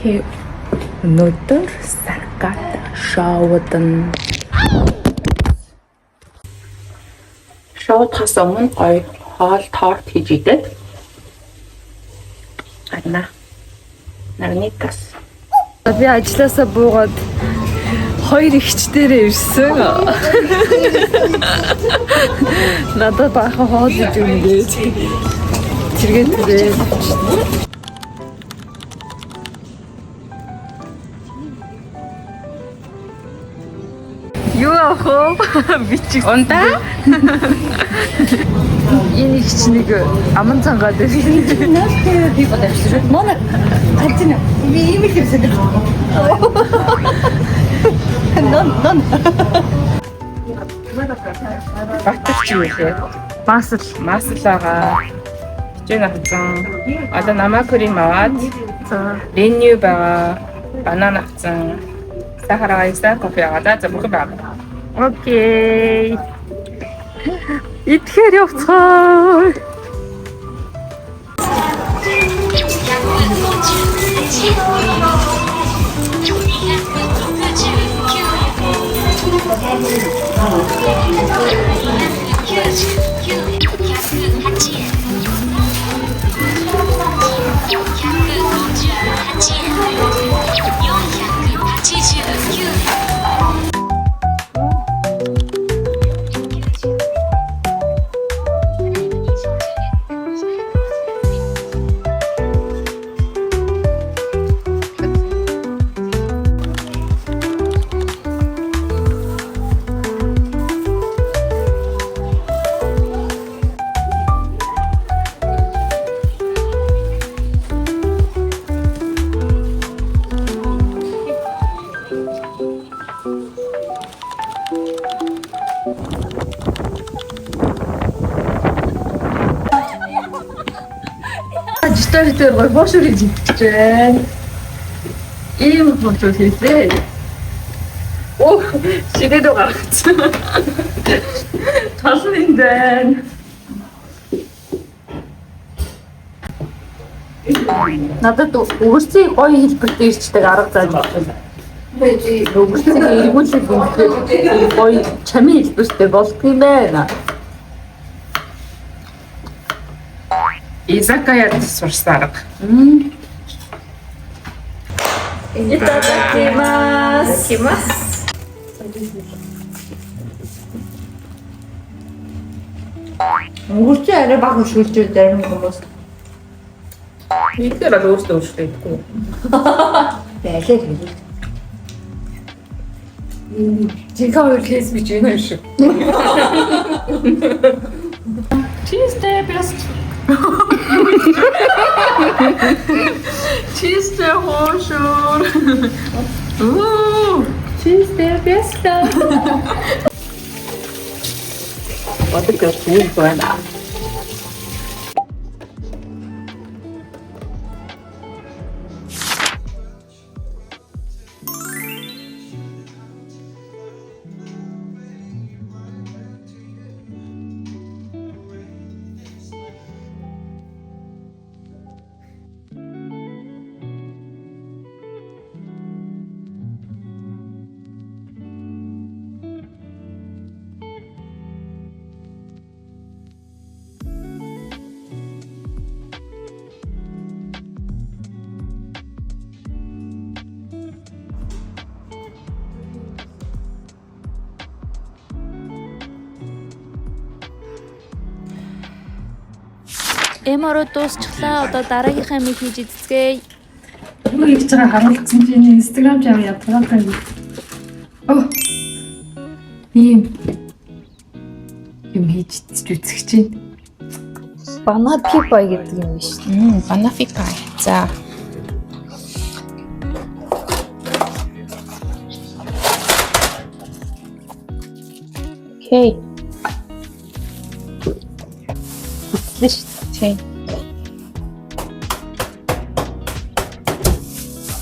Окей. Өнөөдөр саргат шоудын. Шоудхаас өмнө гоё хоол торт хийж идэх. Анна. Нарникас. Би ажилласаа буугаад хоёр ихчдэрээ ирсэн. Надад баахан хоол идэх юм гээд. Тэргээд тэгээд юу ахоо бичих Унда? энэ ихчнийг аман цангаад ирсэн. Би бодож байна. Мона. Хатина. Би ийм их юмсан. Non. Батч юу вэ? Маслага. Хичээн авсан. Одоо намаа крем аваад леню байгаа. Банан авсан. Сахар авсан, кофе аваад за бүх байгаа. Окей. Итгэр явцгаа. Житээр гой бошрыг жигдэж байна. Ийм фото хийлээ. Оо, шидэд гаргацсан. Талын энэ. Надад өөрсдийн гоё хэлбэртэй ирчдэг арга зааж байна. Би өөрсдийн эргүүлэг юм гоё чамын хэлбэртэй болдго юм байна. Изакаяд сурсан арга. Итадакимас. Өнгөрч арай баг өшгөлж зарим хүмүүс. Нийтээр л өөрсдөө өөрсдөө. Байлаа хэлээ. Жинхэнэ үрлээс би жинхэнэ шүү. Чистэ бяст. Чистэ хошор. Чистэ бяст. Вот это вот байна. Эмороо дуусчихлаа. Одоо дараагийнхаа мэд хийж идцгээе. Юу хийж байгаа харуулсан чинь Instagram жаа ядгаалтай. Оо. Ийм юм хийж үзэх чинь. Банапипай гэдэг юм биш. Банафика. За. Окей. Лиш. Тийм.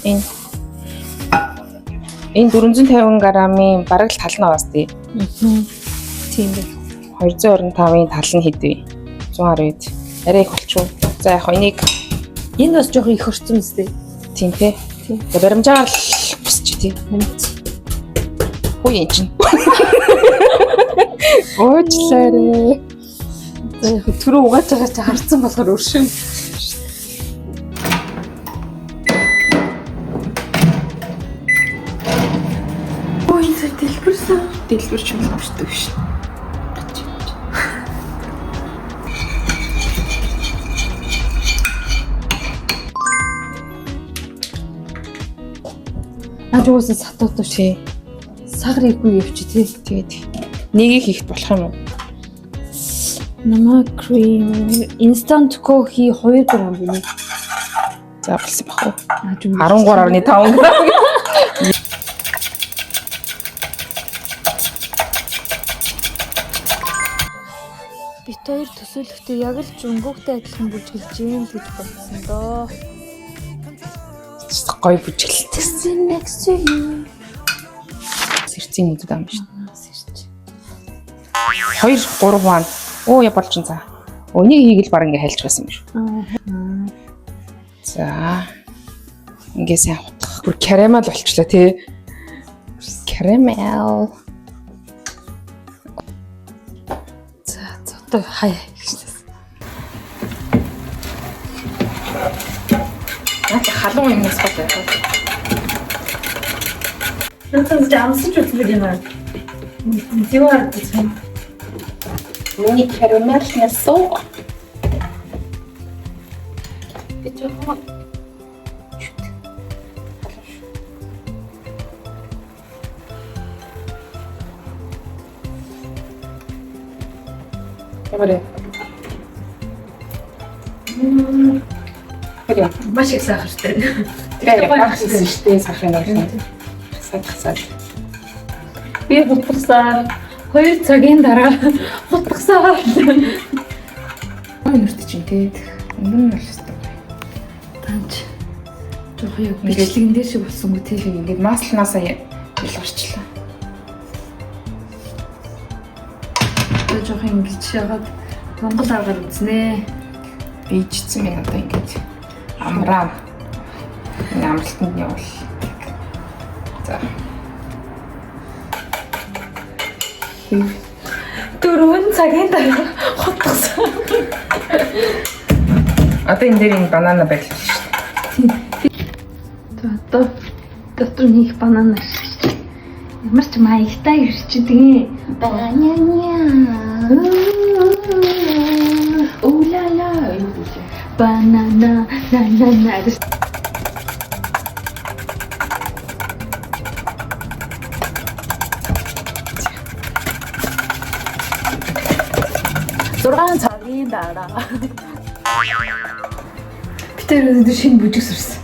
Энэ 450 грамын бараг л тал нь аваас тий. Тийм дээ. 225-ын тал нь хэдвэ? 110-д. Арай их болчихоо. За яг энийг Энэ бас жоохон их орцсон мэт. тийм тий. За баримжаар л босч тий. Ой энэ чинь. Оочлаарэ. За яг түрүү угааж байгаа чи харцсан болохоор өршин. Ой энэ дэлбэрсэн. Дэлбэрч юм шүү дээ. Ажуусан сатууд тий. Сагар ихгүй явчих тий. Тэгээд нэгийг хийх болох юм уу? Намаа крем, instant coffee 2 грамм бинэ. За болсон баг уу? 13.5 13.5 грамм. Бит хоёр төсөөлөхдөө яг л жөнгөгтэй адилхан бүжгэлж юм гэж бодсон доо. Гой бүжгэлтэй. next to you. Сэрцийн үдд ам шүү. 2 3 маань. Оо я болж ин за. Өнийг хийгэл баг ингээ хайлж байсан юм шүү. За. Ингээ сайн хутгах. Бүр карамел болчлаа тий. Карамел. За одоо хаяа гэж. Наач халуун юм уу байна. Nathan Johnson just really mad. You are the same. Миний карамел нясоо. Это вот. Ямар Хэвээ. Маш их сахартай. Тэгээ багсан шүү дээ сахарын орсон. Сахар. Би хутгасаа 2 цагийн дараа хутгасаа. Нэрт чинь тий. Өмнө нь болчихсон. Танч. Жохоо яг бичлэгэн дээр шиг болсон үү тий. Ингээд маслнаасаа илгарчлаа. Жохоо ингэж ягаад Монгол аргаар үзнэ. Бийжсэн юм одоо ингээд амраа. Амралтанд явал. За. 4 цагийн дараа хутгасан. Одоо энэ дээр энэ банана байлаа шүү дээ. Одоо дотор нэг банана шүү. Ямар ч маягтай ирчдэг. Бананя. Улала. Банана, на. Зургаан цагийн дараа. Битэр өнөдр шинэ бүжиг сурсан.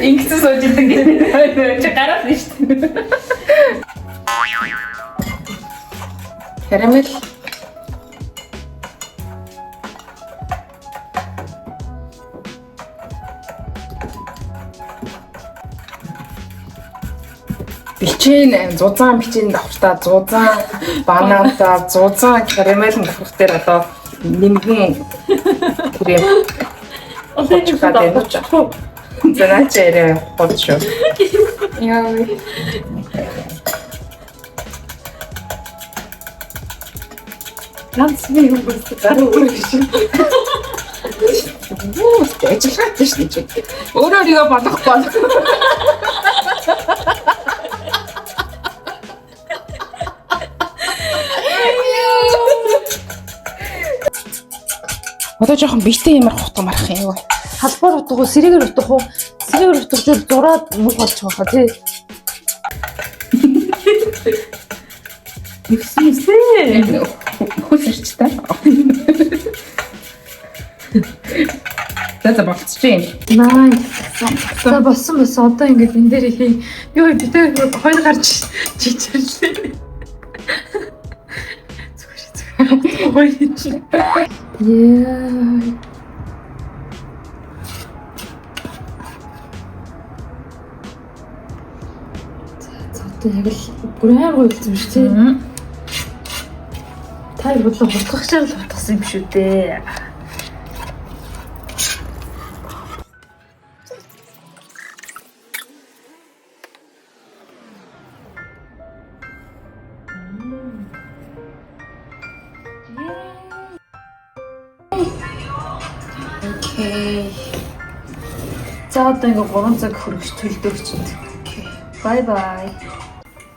Ингэсэн сууж идэг гэдэг. Чи гараад нь шүү дээ. Карамел. Бичэн зузаан бичэн давхартаа зузаан бананата зузаан карамел давхрах дээр одоо нэмгэн крем очгоод байна. Зэрэг ярэ хот шүү. Яа. Ганц нэг юм болсон гараа өргөж. Оо, ажиллаад шүү дээ. Өөрөө 리가 болохгүй. Одоо жоохон битээ ямар хутга марах юм уу? Халбар утга уу, сэрэгэр утга уу? Сэрэгэр утга зөв зураад мөх болж байгаа тий. Ихсээсээ. Хүсэрч та. За болчихжээ. Наа. За болсон. Одоо ингээд энэ дээр хий. Юу битээ хоёр гарч чичэрлээ. Зүгээр. Яа. Яг л гүрээр үйлцсэн шүү дээ. Та юу бодлоо хурдах шаар л хурдсан юм шүү дээ. Окей. За одоо ингээ 3 цаг хөргөж төлдөг чинь. Окей. Бай бай.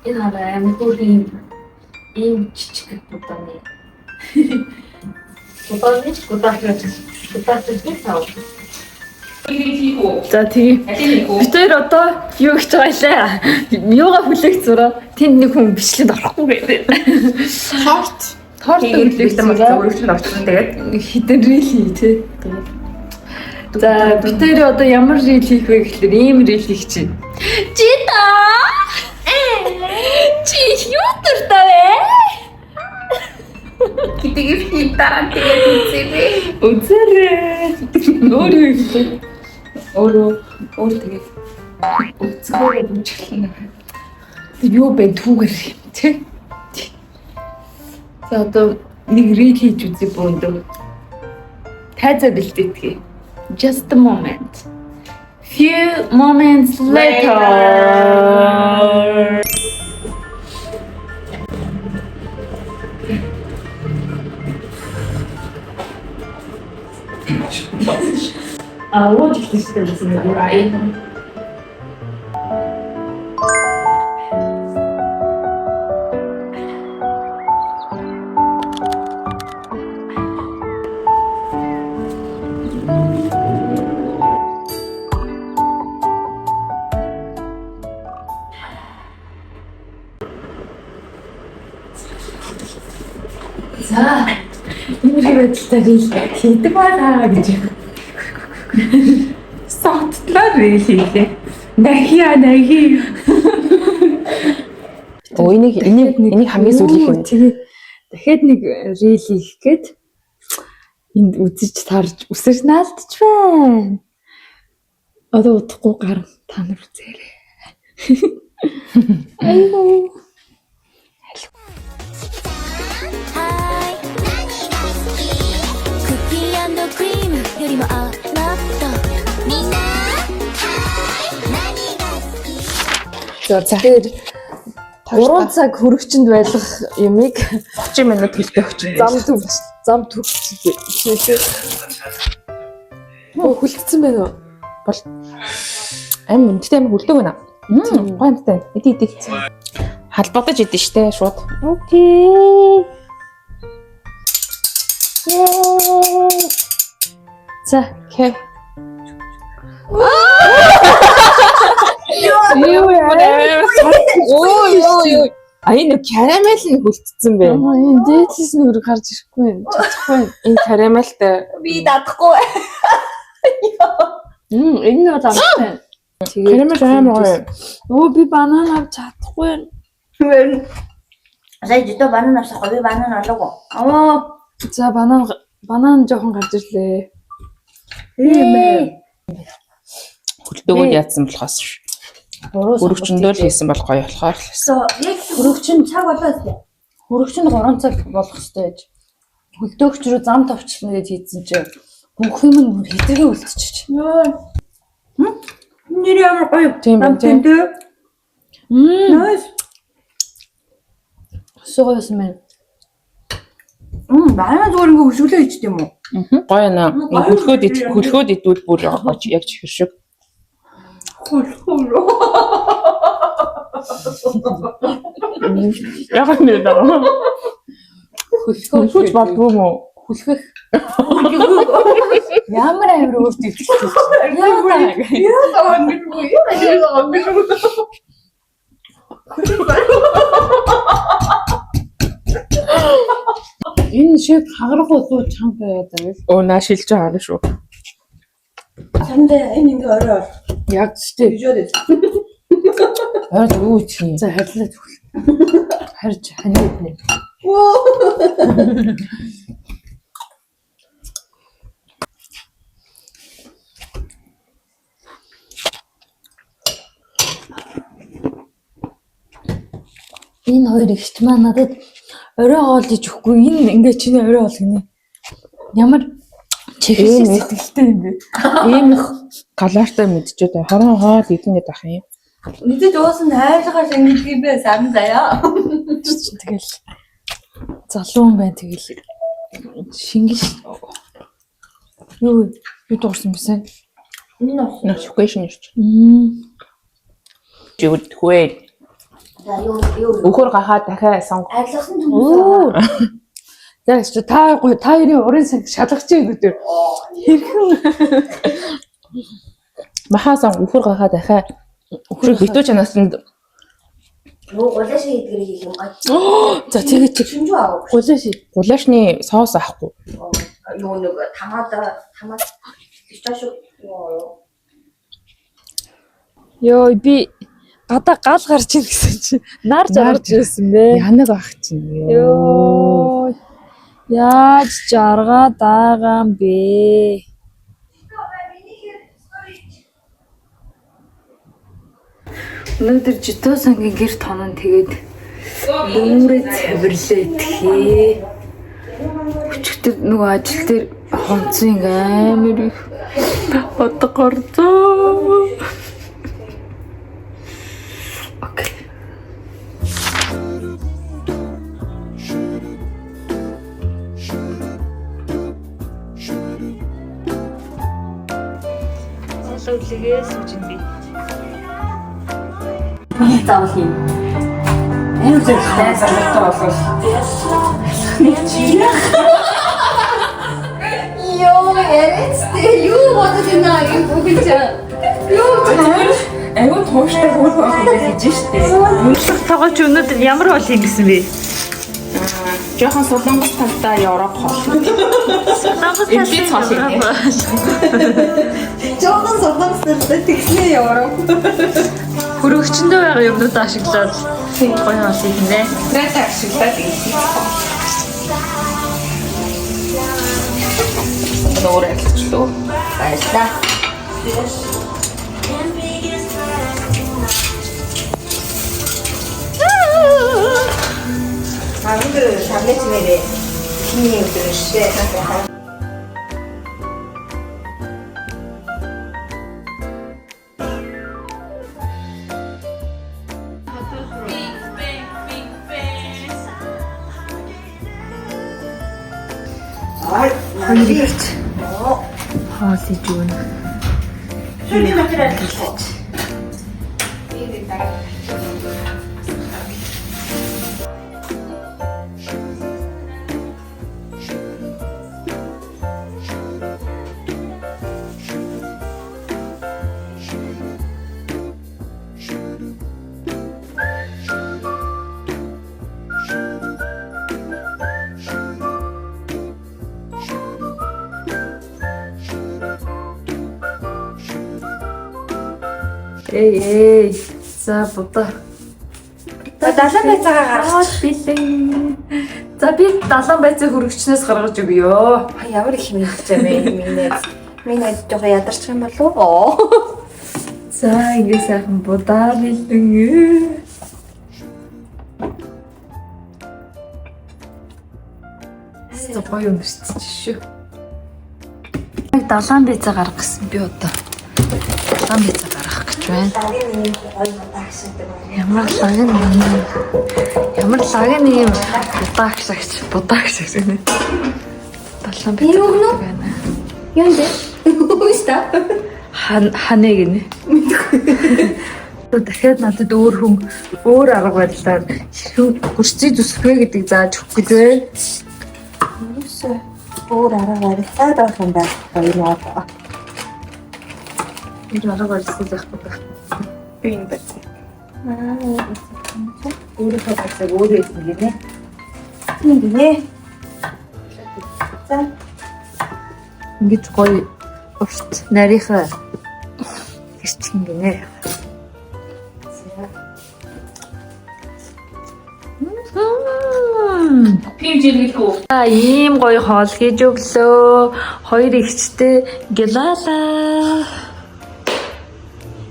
Энэ хараа амтууд ийм жижиг будааны. Будааны таа. За тийм. Бид хоёр одоо юу гэж байгаа лээ? Юугаа хүлээх зураа. Тэнд нэг хүн бичлэгэнд орохгүй гэдэг. Торт хүлээх зураа. Өргөжлөнд орсон тэгээд Хитэн рил хий тий. За бид хоёр одоо ямар рил хийх вэ гэхэлэр ийм рил хийх чинь. Жита. Чи юу дуртай вэ? тэгээд дараа тэгээд үзээвээ. Үзээрээ. Өөрөө ихтэй. Өөр тэгээд үзгээрээ бүжиглэнэ. Юу бэ түүгээр тий. За одоо нэг рил хийж үзье бөөндөө. Тайзаа бэлдээдгээ. Just a moment. Few moments later. What is this in the right? За энэ байдлаар хийдэг байна гэж. Соттлоо хийлээ. Нахиа. Өө энийг хамгийн сүүлийнх нь. Тэгээ дахиад нэг рил хийх гээд энд үзэж тарж үсэж наалдч байна. Одоо удахгүй гар та нар үзээрэй. Айгуу. За Тэгэхээр 3 цаг хөрөгчөнд байлгах юмыг 30 минут хэлдэг чинь. зам төгч. Хүлцсэн байна уу? Амин үнэтэй амин хүлдэг байна. Гомтой. Иди. Халбагдаж идэв штэ шууд. Окей. За, окей. Ой. Энэ карамел нь хүлцсэн бэ. Энэ дээдлээс нь өөр гарч ирэхгүй юм. Чадахгүй. Энэ карамелтай Би дадахгүй. Энэ нь бол амттай. карамел амар. Оо би банан авч чадахгүй. Сая жито банан авсахгүй би банан олоогүй. Оо. За банан жоохон гарч ирлээ. Хүлдэгүүд яатсан болохоос ш. Өргөчөндөө л хийсэн бол гоё болохоор л. Яг хөрөгчин цаг болоо. Хөрөгчөнд 3 цаг болох хэрэгтэй гэж. Хөлдөөгч рүү зам товчлно гэж хийдсэн чинь бүх юм нь хэтэргээ үлдчихэж. Нэр ямар гоё. Тийм байна тийм. Nice. Суугасан байна. Банан зүгээр ингээ хөшөглөө ичт юм уу? Гоё наа. Хөлхөөд идвэл бүр яг чихэр шиг. Яг нэр даа. Хөлхөөж болдгоо мó. Хүлхэх. Ямар амир өөрт итгэлтэй. Энэ шиг хагарах болов чанга яадаг. Оо наа шилж байгаа шүү. Сандаа энэ ингээ орой. Яг ч тийм. Бижээд. Ард юу чинь. За харьлаа зүгэл. Харж ханаад нэ. Энэ хоёр ихч маань надад орой хоол гэж өгөхгүй. Энэ ингээ чиний орой хоол гинэ. Ямар чихээс сэтгэлтэй юм бэ? Ийм их галаартай мэдчихэж байгаа. Хорон хоол идэнгээд байх юм. Мэдээд уусан хайрлагаар ингэж юм бэ? Сарн заяа. Тэгэл залуу хүн байна тэгэл шингэж юу дуурсан бисаа. Notification ирч. Жигд хөө. Өхөр гахаа дахиад сонго. Арилгасан Оо. Тэгэж чи та хоёрын урын санг шалгаж байгаа гэдэг. Хэрхэн Махасан өхөр гахаа дахиад өхөр битүү чанасанд Юу гулаш хийдгэр хийх юм гай. за тэгээ чи Шинжүү аав. гулашны соус авахгүй. Юу нэг тамаад бисташуу юу. ёо би гадаа гал гарч ийн гэсэн чи нар жаргаж ирсэн бэ. Янаг ах чинь ёо. Ёо. Яаж жаргаа даагаан бэ? Өнөөдөр житөө сангийн гэр тонон тэгээд өөрөө цавирлаа итгэе. Өчигдөр нөгөө ажил дээр хонцын амар их бод горцоо. Окей. Солиулгээ сүүжин би. Заавал юм. Энэ үсээ санагдсан болов. Йоо, ярицтэй юу бодож байна юм бүгд. Юу Айгуу тууштай хөл байх гэж штэ. Үнэлэх тоглож өнөөдөр ямар бол юм гэсэн бэ? Жохон солонгос талдаа Европ хол. Солонгос Би цааш юм. жоохон солонгостой тэгснээ яваа. Хөрөгчөндөө байгаа юмнууд ашиглаад гоё болсон юм нэ. Трет ашиглаад ийсэн. Нуурай хэлчихлөө. Баярлаа. Ангэр шавлаж нэрээ. Чиний өдрөштэй. Хоёрт хоол хийж өгнө. Шүний материал хэлж. Эй. За будаа. За 70 байцаагаа гаргаж Билээ. За би 70 байцаа хөрөгчнөөс гаргаж өгье. ямар их мэдчихэж байна минь жоохон ядарчих юм болов уу? За ингэ сайхан будаа билээ. Тэ гоё юм шүү. 70 байцаа гаргах гэсэн би одоо 70 байцаа гаргах гэж байна. Лагийн нэг гоё тагшдаг байна. Ямар лагийн нэг юм будаагш гэнэ. 70 байцаа байна. Юу нэ? Үста. Ханаа гинэ. Дахиад надад өөр арга барилаар хурцыг зүсвэ гэдэг зааж өгөх гэж байна. Үсээ. Өөр арга барилаа байх юм байна. Хоёр ноо. Тэр арга барилсан байхгүй ба. Би энэ бац. Өөрөө хасаг өөрөө юм гинэ. Тийм гинэ. За. Ингэж гоё урт нарийнхаа гэрчгэн гинэ. Пив жиргэлгүй. Ийм гоё хоол хийж өглөө. Хоёр ихчтэй гэлала.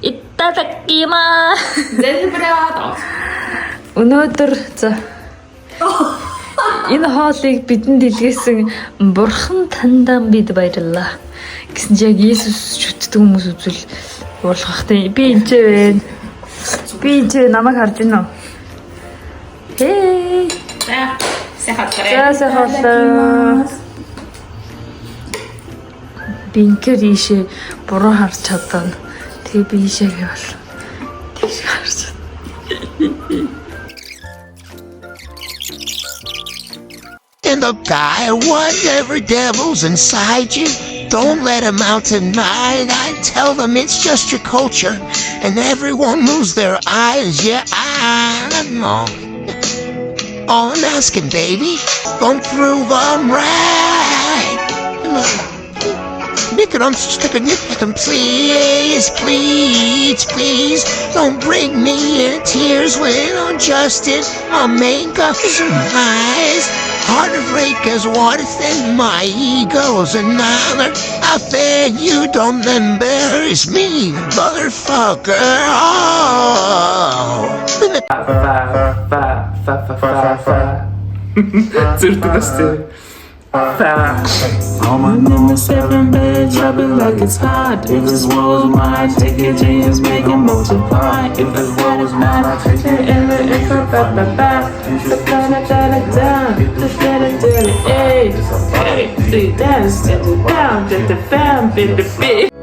Иттадакима. Зэлбраад. Өнөөдөр за энэ хоолыг бидэнд илгээсэн Бурхан таньдаа бид баярлалаа. Гэсэн чи яг Иесус шүтдэг хүмүүс үзвэл уурлахтай. Би энэ вэ. Би энэ намайг харж байна уу? Хей. За хоолоо. Бинкер ийшээ буруу харж чадсан. Тэгээ би ийшээ гэвэл тийш харж. And the guy, whatever devil's inside you, don't let him out tonight. I tell them it's just your culture, and everyone lose their eyes. Yeah, I know. All I'm asking, baby, don't prove I'm right. Nick, I'm sticking Nick, please, please, please, don't bring me in tears when I'm just in my makeup eyes. Heartbreak is one thing, my ego's another. I beg you don't embarrass me, motherfucker. Oh. I'm in the 7 bed, dropping like it's hot. If this world was mine, take your dreams, make it multiply. If this world was mine, I'd take it and let it go back. Hey, dance, down, get the fam, bit the bit.